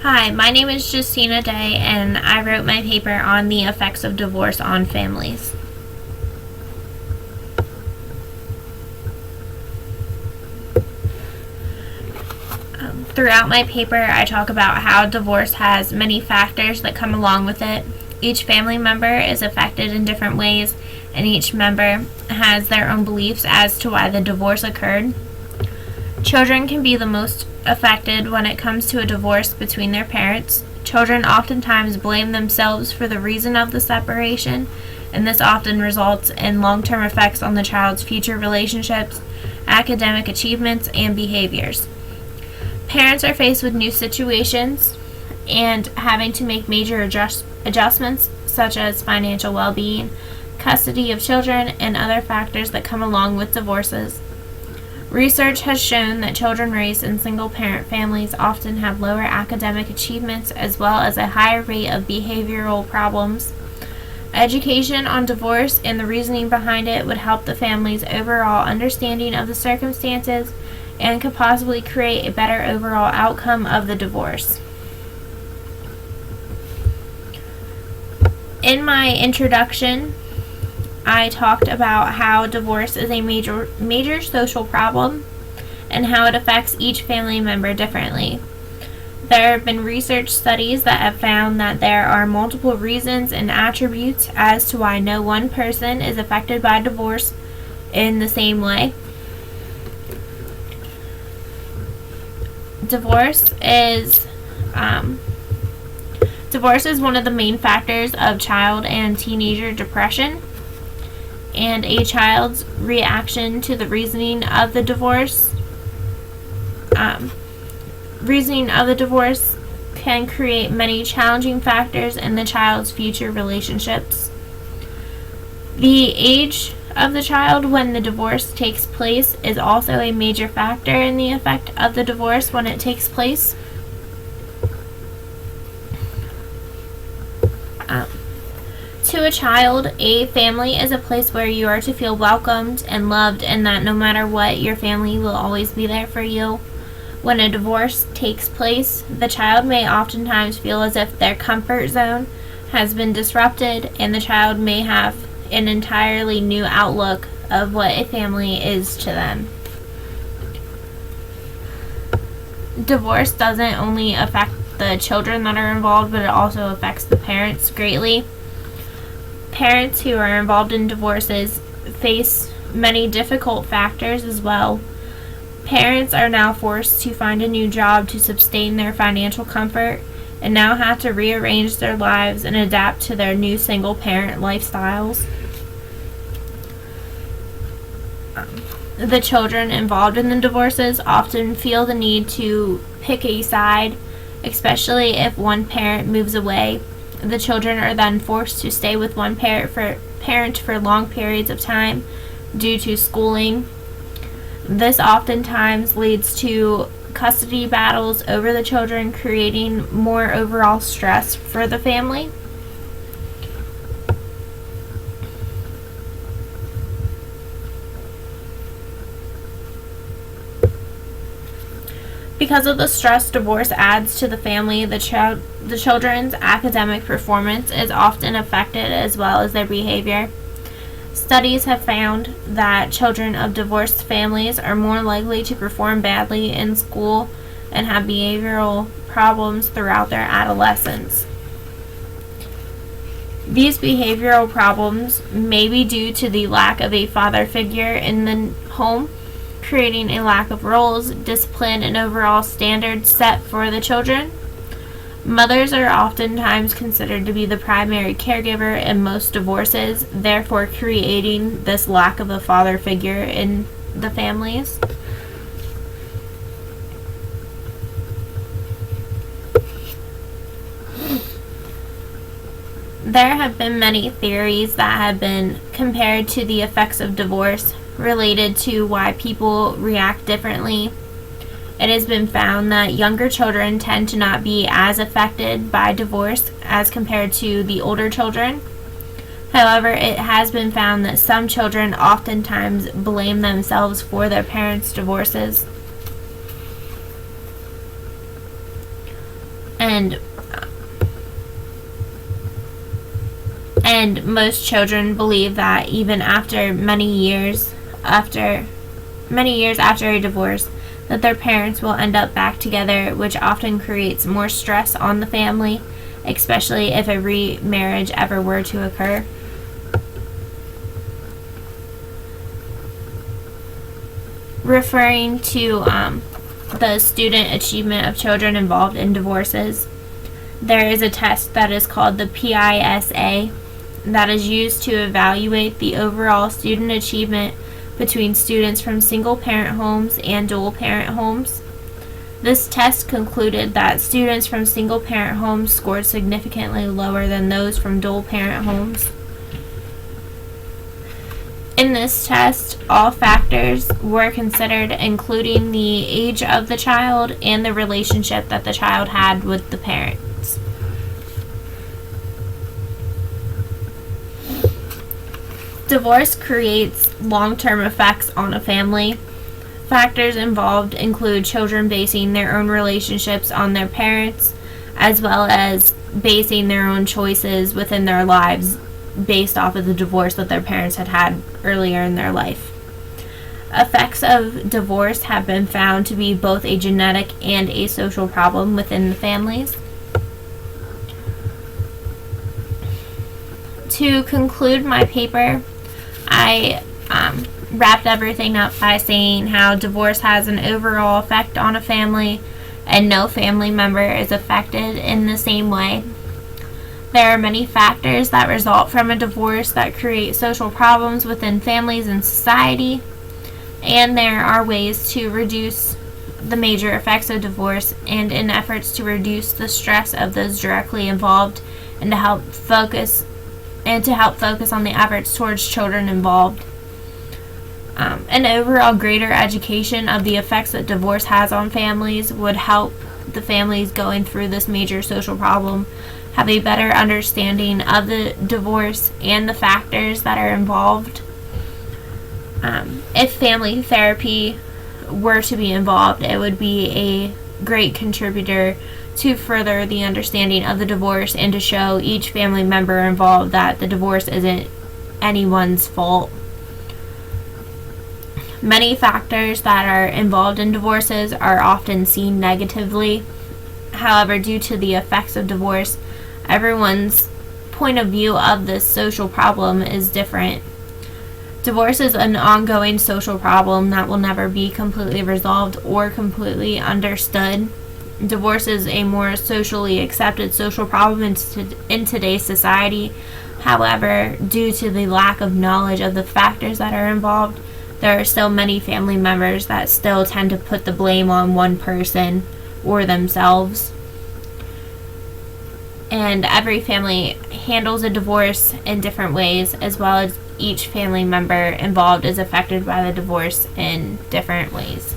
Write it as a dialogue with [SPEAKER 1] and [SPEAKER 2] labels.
[SPEAKER 1] Hi, my name is Justina Day, and I wrote my paper on the effects of divorce on families. Throughout my paper, I talk about how divorce has many factors that come along with it. Each family member is affected in different ways, and each member has their own beliefs as to why the divorce occurred. Children can be the most affected when it comes to a divorce between their parents. Children oftentimes blame themselves for the reason of the separation, and this often results in long-term effects on the child's future relationships, academic achievements, and behaviors. Parents are faced with new situations and having to make major adjustments such as financial well-being, custody of children, and other factors that come along with divorces. Research has shown that children raised in single-parent families often have lower academic achievements as well as a higher rate of behavioral problems. Education on divorce and the reasoning behind it would help the family's overall understanding of the circumstances and could possibly create a better overall outcome of the divorce. In my introduction, I talked about how divorce is a major social problem and how it affects each family member differently. There have been research studies that have found that there are multiple reasons and attributes as to why no one person is affected by divorce in the same way. Divorce is one of the main factors of child and teenager depression, and a child's reaction to the reasoning of the divorce can create many challenging factors in the child's future relationships. The age of the child when the divorce takes place is also a major factor in the effect of the divorce when it takes place. To a child, a family is a place where you are to feel welcomed and loved, and that no matter what, your family will always be there for you. When a divorce takes place, the child may oftentimes feel as if their comfort zone has been disrupted, and the child may have an entirely new outlook of what a family is to them. Divorce doesn't only affect the children that are involved, but it also affects the parents greatly. Parents who are involved in divorces face many difficult factors as well. Parents are now forced to find a new job to sustain their financial comfort and now have to rearrange their lives and adapt to their new single-parent lifestyles. The children involved in the divorces often feel the need to pick a side, especially if one parent moves away. The children are then forced to stay with one parent for long periods of time due to schooling. This oftentimes leads to custody battles over the children, creating more overall stress for the family. Because of the stress divorce adds to the family, the children's academic performance is often affected as well as their behavior. Studies have found that children of divorced families are more likely to perform badly in school and have behavioral problems throughout their adolescence. These behavioral problems may be due to the lack of a father figure in the home, creating a lack of roles, discipline, and overall standards set for the children. Mothers are oftentimes considered to be the primary caregiver in most divorces, therefore creating this lack of a father figure in the families. There have been many theories that have been compared to the effects of divorce related to why people react differently. It has been found that younger children tend to not be as affected by divorce as compared to the older children. However, it has been found that some children oftentimes blame themselves for their parents' divorces. And and most children believe that even after many years after a divorce, that their parents will end up back together, which often creates more stress on the family, especially if a remarriage ever were to occur. Referring to the student achievement of children involved in divorces, there is a test that is called the PISA that is used to evaluate the overall student achievement between students from single-parent homes and dual-parent homes. This test concluded that students from single-parent homes scored significantly lower than those from dual-parent homes. In this test, all factors were considered, including the age of the child and the relationship that the child had with the parents. Divorce creates long-term effects on a family. Factors involved include children basing their own relationships on their parents, as well as basing their own choices within their lives based off of the divorce that their parents had had earlier in their life. Effects of divorce have been found to be both a genetic and a social problem within the families. To conclude my paper, I wrapped everything up by saying how divorce has an overall effect on a family and no family member is affected in the same way. There are many factors that result from a divorce that create social problems within families and society, and there are ways to reduce the major effects of divorce and in efforts to reduce the stress of those directly involved and to help focus on the efforts towards children involved. An overall greater education of the effects that divorce has on families would help the families going through this major social problem have a better understanding of the divorce and the factors that are involved. If family therapy were to be involved, it would be a great contributor to further the understanding of the divorce and to show each family member involved that the divorce isn't anyone's fault. Many factors that are involved in divorces are often seen negatively. However, due to the effects of divorce, everyone's point of view of this social problem is different. Divorce is an ongoing social problem that will never be completely resolved or completely understood. Divorce is a more socially accepted social problem in today's society. However, due to the lack of knowledge of the factors that are involved, there are still many family members that still tend to put the blame on one person or themselves. And every family handles a divorce in different ways, as well as each family member involved is affected by the divorce in different ways.